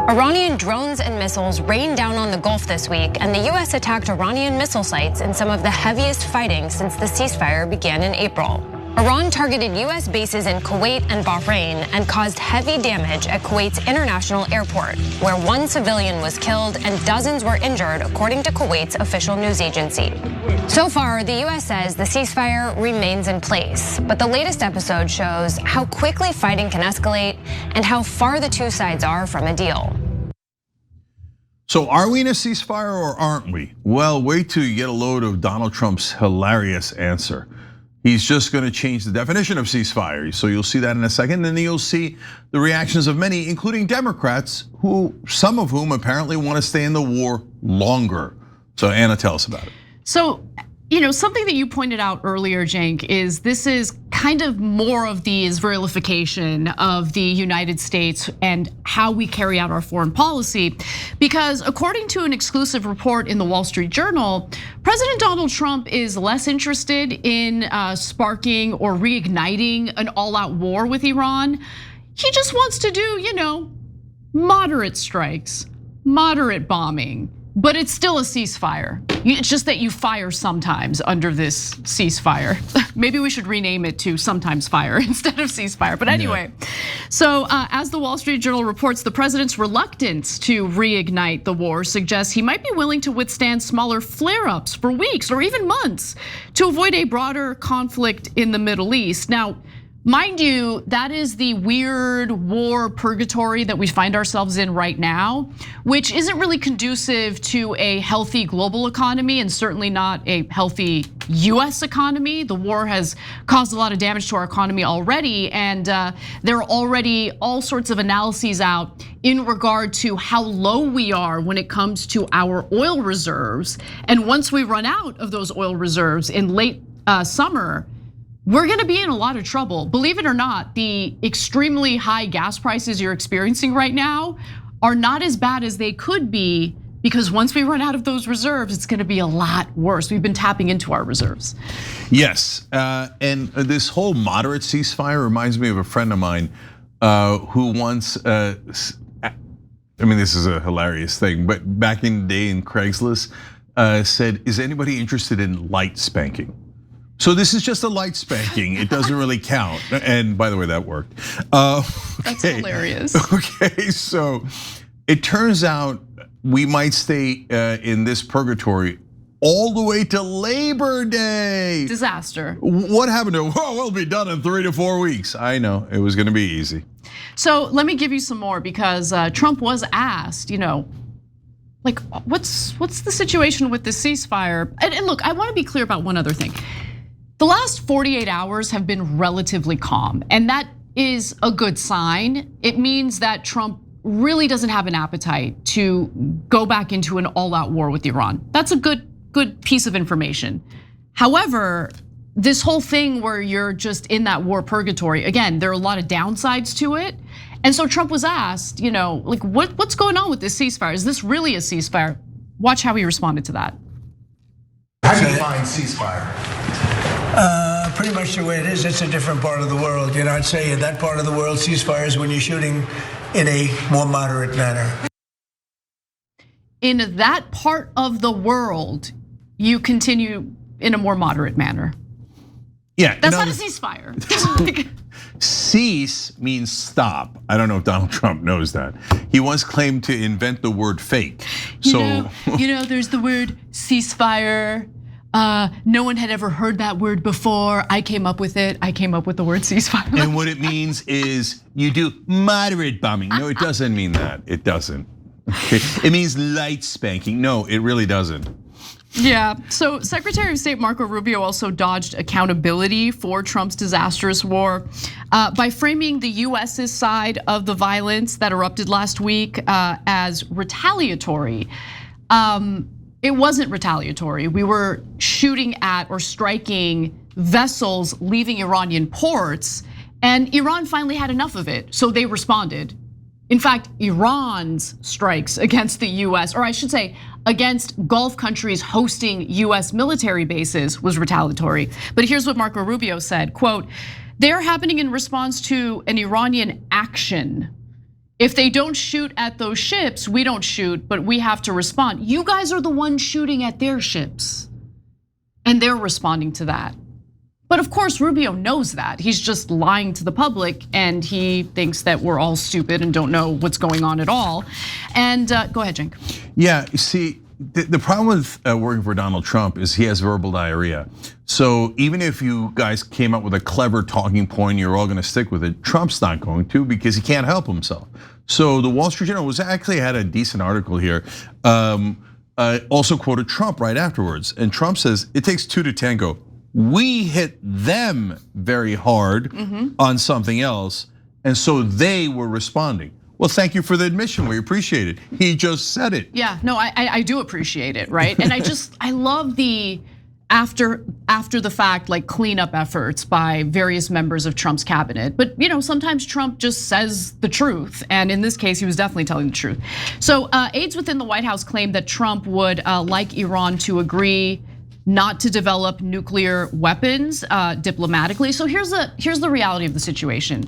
Iranian drones and missiles rained down on the Gulf this week, and the US attacked Iranian missile sites in some of the heaviest fighting since the ceasefire began in April. Iran targeted US bases in Kuwait and Bahrain and caused heavy damage at Kuwait's international airport, where one civilian was killed and dozens were injured, according to Kuwait's official news agency. So far, the US says the ceasefire remains in place, but the latest episode shows how quickly fighting can escalate and how far the two sides are from a deal. So are we in a ceasefire or aren't we? Well, wait till you get a load of Donald Trump's hilarious answer. He's just gonna change the definition of ceasefire. So you'll see that in a second, and then you'll see the reactions of many, including Democrats, some of whom apparently wanna stay in the war longer. So Anna, tell us about it. So, something that you pointed out earlier, Cenk, is this is kind of more of the Israel-ification of the United States and how we carry out our foreign policy. Because according to an exclusive report in the Wall Street Journal, President Donald Trump is less interested in sparking or reigniting an all-out war with Iran. He just wants to do, moderate strikes, moderate bombing. But it's still a ceasefire. It's just that you fire sometimes under this ceasefire. Maybe we should rename it to sometimes fire instead of ceasefire. But anyway, so as the Wall Street Journal reports, the president's reluctance to reignite the war suggests he might be willing to withstand smaller flare-ups for weeks or even months to avoid a broader conflict in the Middle East. Now, mind you, that is the weird war purgatory that we find ourselves in right now, which isn't really conducive to a healthy global economy and certainly not a healthy US economy. The war has caused a lot of damage to our economy already, and there are already all sorts of analyses out in regard to how low we are when it comes to our oil reserves. And once we run out of those oil reserves in late summer, we're gonna be in a lot of trouble. Believe it or not, the extremely high gas prices you're experiencing right now are not as bad as they could be, because once we run out of those reserves, it's gonna be a lot worse. We've been tapping into our reserves. Yes, and this whole moderate ceasefire reminds me of a friend of mine who once, this is a hilarious thing, but back in the day in Craigslist, said, is anybody interested in light spanking? So this is just a light spanking. It doesn't really count. And by the way, that worked. That's hilarious. Okay, so it turns out we might stay in this purgatory all the way to Labor Day. Disaster. What happened to, we'll be done in 3 to 4 weeks. I know, it was gonna be easy. So let me give you some more, because Trump was asked, like what's the situation with the ceasefire? And look, I wanna be clear about one other thing. The last 48 hours have been relatively calm, and that is a good sign. It means that Trump really doesn't have an appetite to go back into an all-out war with Iran. That's a good piece of information. However, this whole thing where you're just in that war purgatory, again, there are a lot of downsides to it. And so Trump was asked, like what's going on with this ceasefire? Is this really a ceasefire? Watch how he responded to that. How do you define ceasefire? Pretty much the way it is, it's a different part of the world. I'd say in that part of the world, ceasefire is when you're shooting in a more moderate manner. In that part of the world, you continue in a more moderate manner. Yeah, that's not a ceasefire. Cease means stop. I don't know if Donald Trump knows that. He once claimed to invent the word fake. There's the word ceasefire. No one had ever heard that word before. I came up with it. I came up with the word ceasefire. And what it means is you do moderate bombing. No, it doesn't mean that. It doesn't. It means light spanking. No, it really doesn't. Yeah, so Secretary of State Marco Rubio also dodged accountability for Trump's disastrous war by framing the US's side of the violence that erupted last week as retaliatory. It wasn't retaliatory. We were shooting at or striking vessels leaving Iranian ports, and Iran finally had enough of it, so they responded. In fact, Iran's strikes against the US, or I should say, against Gulf countries hosting US military bases was retaliatory. But here's what Marco Rubio said, quote, "They're happening in response to an Iranian action. If they don't shoot at those ships, we don't shoot, but we have to respond. You guys are the ones shooting at their ships, and they're responding to that. But of course, Rubio knows that. He's just lying to the public, and he thinks that we're all stupid and don't know what's going on at all. And go ahead, Cenk. Yeah, you see, the problem with working for Donald Trump is he has verbal diarrhea. So even if you guys came up with a clever talking point, you're all going to stick with it. Trump's not going to, because he can't help himself. So the Wall Street Journal was actually had a decent article here. Also quoted Trump right afterwards, and Trump says it takes two to tango. We hit them very hard on something else, and so they were responding. Well, thank you for the admission. We appreciate it. He just said it. Yeah, no, I do appreciate it, right? And I love the after the fact, like, cleanup efforts by various members of Trump's cabinet. But sometimes Trump just says the truth, and in this case, he was definitely telling the truth. So aides within the White House claimed that Trump would like Iran to agree not to develop nuclear weapons diplomatically. So here's the reality of the situation.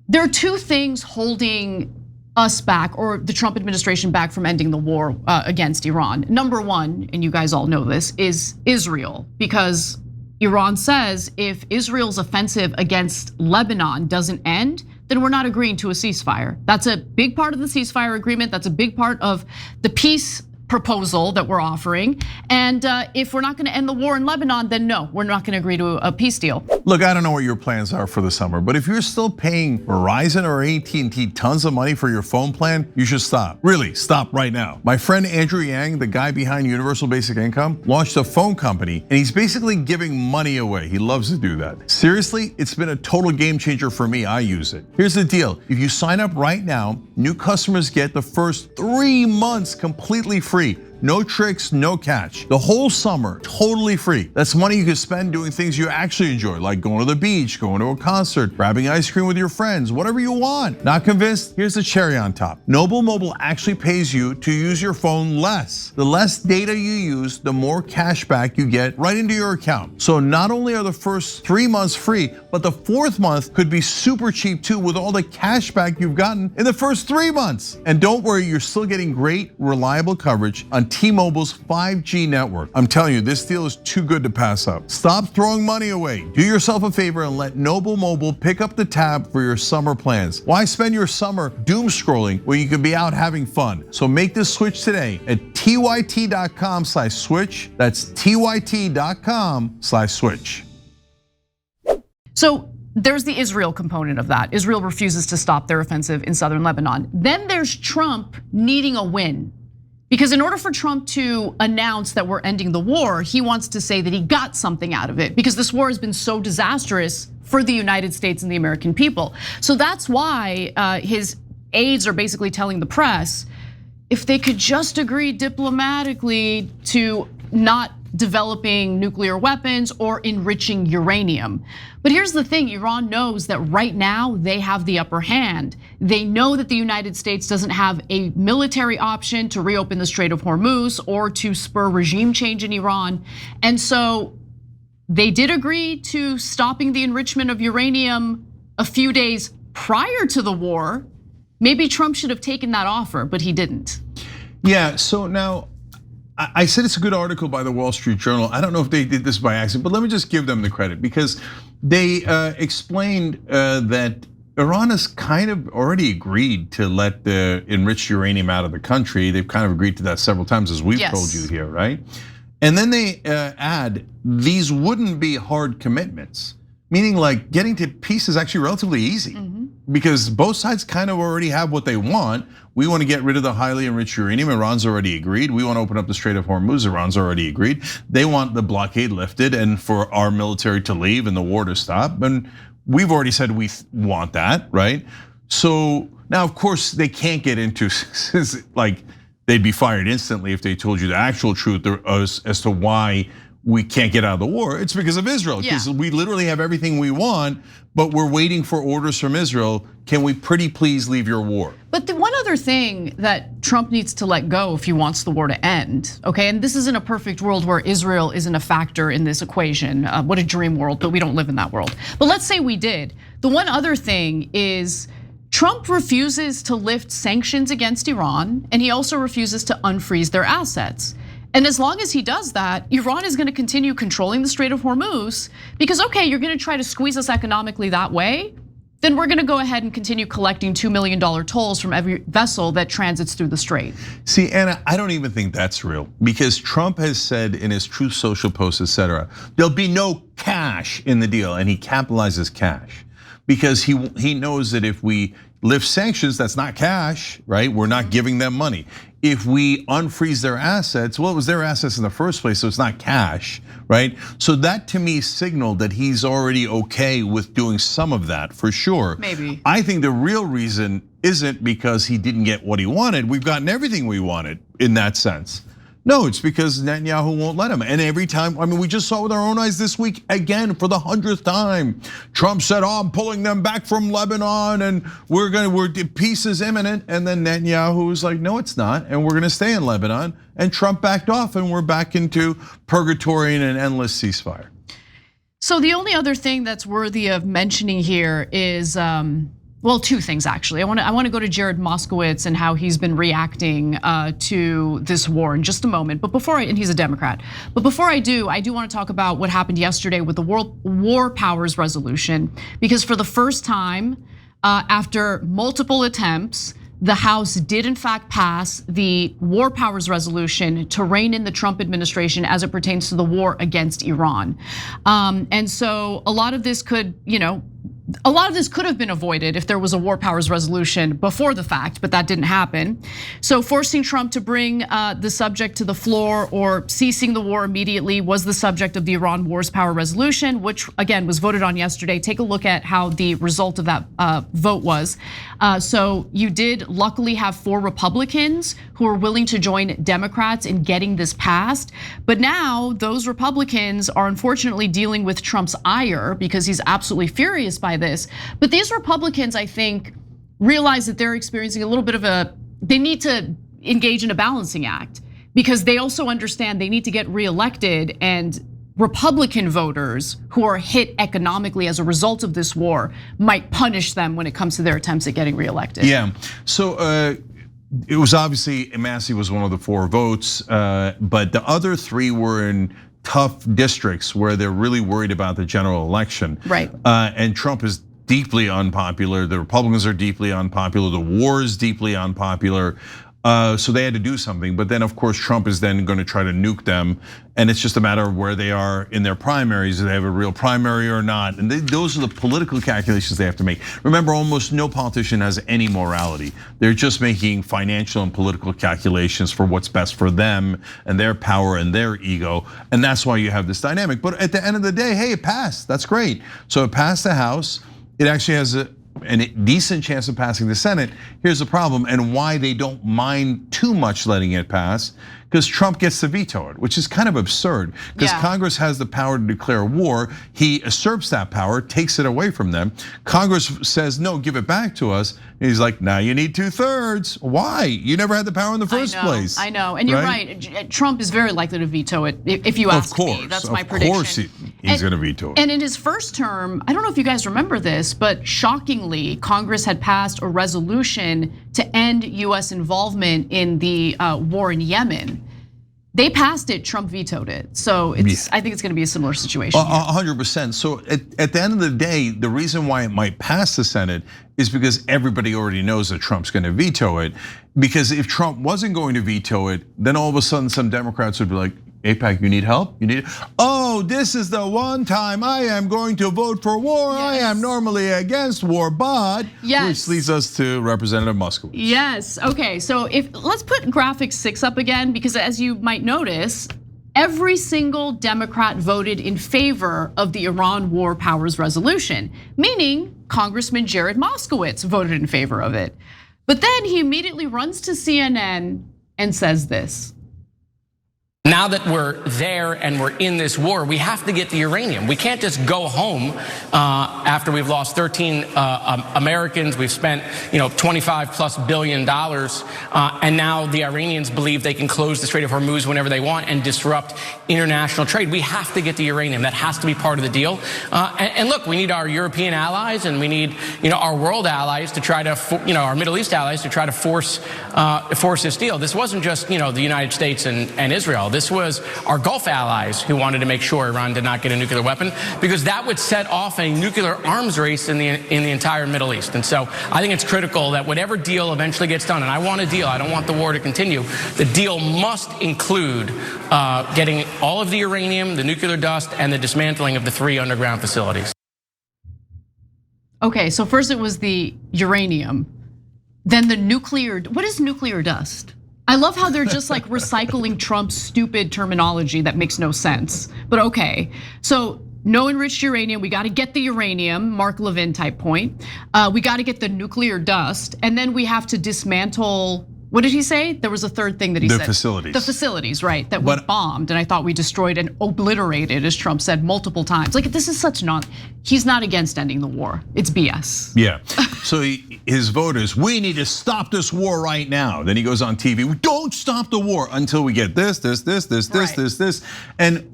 There are two things holding us back, or the Trump administration back, from ending the war against Iran. Number one, and you guys all know this, is Israel, because Iran says if Israel's offensive against Lebanon doesn't end, then we're not agreeing to a ceasefire. That's a big part of the ceasefire agreement. That's a big part of the peace proposal that we're offering. And if we're not going to end the war in Lebanon, then no, we're not going to agree to a peace deal. Look, I don't know what your plans are for the summer, but if you're still paying Verizon or AT&T tons of money for your phone plan, you should stop. Really, stop right now. My friend Andrew Yang, the guy behind Universal Basic Income, launched a phone company, and he's basically giving money away. He loves to do that. Seriously, it's been a total game changer for me. I use it. Here's the deal. If you sign up right now, new customers get the first 3 months completely free. No tricks, no catch. The whole summer, totally free. That's money you can spend doing things you actually enjoy, like going to the beach, going to a concert, grabbing ice cream with your friends, whatever you want. Not convinced? Here's the cherry on top. Noble Mobile actually pays you to use your phone less. The less data you use, the more cash back you get right into your account. So not only are the first 3 months free, but the 4th month could be super cheap too, with all the cash back you've gotten in the first 3 months. And don't worry, you're still getting great, reliable coverage on T-Mobile's 5G network. I'm telling you, this deal is too good to pass up. Stop throwing money away. Do yourself a favor and let Noble Mobile pick up the tab for your summer plans. Why spend your summer doom scrolling when you can be out having fun? So make this switch today at tyt.com/switch. That's tyt.com/switch. So there's the Israel component of that. Israel refuses to stop their offensive in southern Lebanon. Then there's Trump needing a win. Because in order for Trump to announce that we're ending the war, he wants to say that he got something out of it, because this war has been so disastrous for the United States and the American people. So that's why his aides are basically telling the press, if they could just agree diplomatically to not developing nuclear weapons or enriching uranium. But here's the thing, Iran knows that right now they have the upper hand. They know that the United States doesn't have a military option to reopen the Strait of Hormuz or to spur regime change in Iran. And so they did agree to stopping the enrichment of uranium a few days prior to the war. Maybe Trump should have taken that offer, but he didn't. Yeah, so now, I said it's a good article by the Wall Street Journal. I don't know if they did this by accident, but let me just give them the credit, because they explained that Iran has kind of already agreed to let the enriched uranium out of the country. They've kind of agreed to that several times, as we've told you here, right? And then they add, these wouldn't be hard commitments, meaning like getting to peace is actually relatively easy, because both sides kind of already have what they want. We want to get rid of the highly enriched uranium. Iran's already agreed. We want to open up the Strait of Hormuz. Iran's already agreed. They want the blockade lifted and for our military to leave and the war to stop. And we've already said we want that, right? So now, of course, they can't get into like they'd be fired instantly if they told you the actual truth as to why we can't get out of the war. It's because of Israel, because we literally have everything we want, but we're waiting for orders from Israel. Can we pretty please leave your war? But the one other thing that Trump needs to let go if he wants the war to end, okay? And this isn't a perfect world where Israel isn't a factor in this equation. What a dream world, but we don't live in that world. But let's say we did. The one other thing is Trump refuses to lift sanctions against Iran, and he also refuses to unfreeze their assets. And as long as he does that, Iran is gonna continue controlling the Strait of Hormuz because, okay, you're gonna try to squeeze us economically that way, then we're gonna go ahead and continue collecting $2 million tolls from every vessel that transits through the strait. See, Anna, I don't even think that's real because Trump has said in his Truth Social post, etc., there'll be no cash in the deal, and he capitalizes cash because he knows that if we lift sanctions, that's not cash, right? We're not giving them money. If we unfreeze their assets, well, it was their assets in the first place, so it's not cash, right? So that to me signaled that he's already okay with doing some of that for sure. Maybe. I think the real reason isn't because he didn't get what he wanted. We've gotten everything we wanted in that sense. No, it's because Netanyahu won't let him. And every time, I mean, we just saw with our own eyes this week again for the 100th time. Trump said, "Oh, I'm pulling them back from Lebanon, and peace is imminent." And then Netanyahu was like, "No, it's not, and we're gonna stay in Lebanon." And Trump backed off, and we're back into purgatory and an endless ceasefire. So the only other thing that's worthy of mentioning here is, well, two things actually. I want to go to Jared Moskowitz and how he's been reacting to this war in just a moment. But and he's a Democrat. But before I do want to talk about what happened yesterday with the War Powers Resolution, because for the first time after multiple attempts, the House did in fact pass the War Powers Resolution to rein in the Trump administration as it pertains to the war against Iran. And so a lot of this could, have been avoided if there was a War Powers Resolution before the fact, but that didn't happen. So forcing Trump to bring the subject to the floor or ceasing the war immediately was the subject of the Iran Wars Power Resolution, which again was voted on yesterday. Take a look at how the result of that vote was. So you did luckily have 4 Republicans who are willing to join Democrats in getting this passed. But now those Republicans are unfortunately dealing with Trump's ire because he's absolutely furious by this. But these Republicans, I think, realize that they're experiencing a little bit of they need to engage in a balancing act because they also understand they need to get reelected, and Republican voters who are hit economically as a result of this war might punish them when it comes to their attempts at getting reelected. Yeah, so it was obviously, Massey was one of the 4 votes, but the other 3 were in tough districts where they're really worried about the general election. Right. And Trump is deeply unpopular. The Republicans are deeply unpopular. The war is deeply unpopular. So they had to do something. But then of course, Trump is then gonna try to nuke them. And it's just a matter of where they are in their primaries. Do they have a real primary or not? And those are the political calculations they have to make. Remember, almost no politician has any morality. They're just making financial and political calculations for what's best for them and their power and their ego. And that's why you have this dynamic. But at the end of the day, hey, it passed, that's great. So it passed the House. It actually has a decent chance of passing the Senate. Here's the problem and why they don't mind too much letting it pass, because Trump gets to veto it, which is kind of absurd because Congress has the power to declare war. He usurps that power, takes it away from them. Congress says, no, give it back to us. And he's like, now you need 2/3. Why? You never had the power in the first place. I know, and you're right. Trump is very likely to veto it if you ask me. That's my prediction. Of course he's gonna veto it. And in his first term, I don't know if you guys remember this, but shockingly, Congress had passed a resolution to end US involvement in the war in Yemen. They passed it, Trump vetoed it. So I think it's gonna be a similar situation. 100%. So at the end of the day, the reason why it might pass the Senate is because everybody already knows that Trump's gonna veto it. Because if Trump wasn't going to veto it, then all of a sudden some Democrats would be like, AIPAC, you need help? Oh, this is the one time I am going to vote for war. Yes. I am normally against war, but which leads us to Representative Moskowitz. Yes, okay, so let's put graphic 6 up again, because as you might notice, every single Democrat voted in favor of the Iran War Powers Resolution, meaning Congressman Jared Moskowitz voted in favor of it. But then he immediately runs to CNN and says this. Now that we're there and we're in this war, we have to get the uranium. We can't just go home after we've lost 13 Americans. We've spent, $25+ billion, and now the Iranians believe they can close the Strait of Hormuz whenever they want and disrupt international trade. We have to get the uranium. That has to be part of the deal. And look, we need our European allies, and we need, our world allies to try to, our Middle East allies to try to force this deal. This wasn't just, the United States and Israel. This was our Gulf allies who wanted to make sure Iran did not get a nuclear weapon, because that would set off a nuclear arms race in the entire Middle East. And so I think it's critical that whatever deal eventually gets done, and I want a deal, I don't want the war to continue, the deal must include getting all of the uranium, the nuclear dust, and the dismantling of the 3 underground facilities. Okay, so first it was the uranium, then the nuclear. What is nuclear dust? I love how they're just like recycling Trump's stupid terminology that makes no sense. But okay, so no enriched uranium, we gotta get the uranium, Mark Levin type point. We gotta get the nuclear dust, and then we have to dismantle, what did he say? There was a third thing that he said. The facilities. The facilities, right, that were bombed, and I thought we destroyed and obliterated, as Trump said multiple times. Like, this is such he's not against ending the war, it's BS. Yeah, so his voters, we need to stop this war right now. Then he goes on TV, we don't stop the war until we get this. And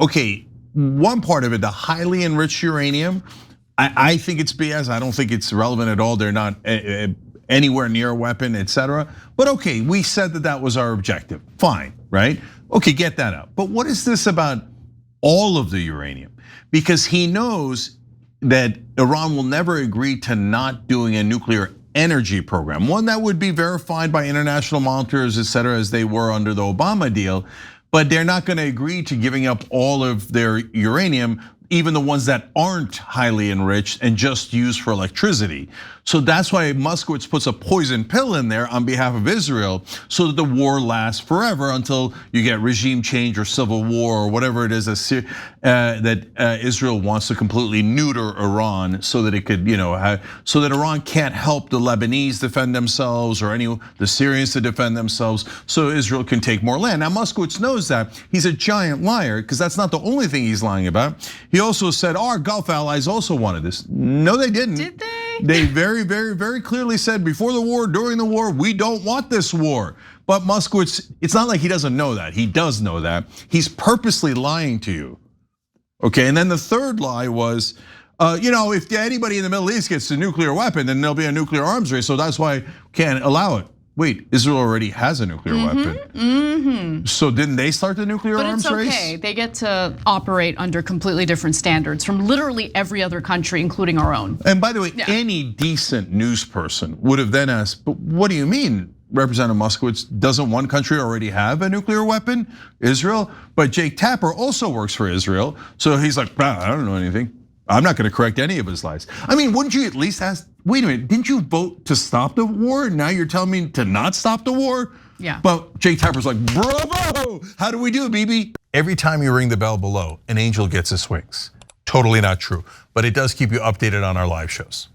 okay, one part of it, the highly enriched uranium, I think it's BS. I don't think it's relevant at all. They're not anywhere near a weapon, etc. But okay, we said that was our objective. Fine, right? Okay, get that out. But what is this about all of the uranium? Because he knows that Iran will never agree to not doing a nuclear energy program, one that would be verified by international monitors, etc., as they were under the Obama deal. But they're not going to agree to giving up all of their uranium, even the ones that aren't highly enriched and just used for electricity. So that's why Moskowitz puts a poison pill in there on behalf of Israel, so that the war lasts forever until you get regime change or civil war or whatever it is that Israel wants to completely neuter Iran, so that it could, so that Iran can't help the Lebanese defend themselves or the Syrians to defend themselves, so Israel can take more land. Now Moskowitz knows that. He's a giant liar, because that's not the only thing he's lying about. He also said our Gulf allies also wanted this. No, they didn't. Did they? They very clearly said before the war, during the war, we don't want this war. But Moskowitz, it's not like he doesn't know that. He does know that. He's purposely lying to you. Okay, and then the third lie was, if anybody in the Middle East gets a nuclear weapon, then there'll be a nuclear arms race. So that's why we can't allow it. Wait, Israel already has a nuclear weapon. So didn't they start the nuclear arms race? But it's okay, they get to operate under completely different standards from literally every other country, including our own. And by the way, any decent news person would have then asked, but what do you mean, Representative Moskowitz, doesn't one country already have a nuclear weapon? Israel? But Jake Tapper also works for Israel. So he's like, I don't know anything. I'm not going to correct any of his lies. I mean, wouldn't you at least ask, wait a minute, didn't you vote to stop the war? Now you're telling me to not stop the war? Yeah. But Jake Tapper's like, bravo, how do we do, BB? Every time you ring the bell below, an angel gets his wings. Totally not true, but it does keep you updated on our live shows.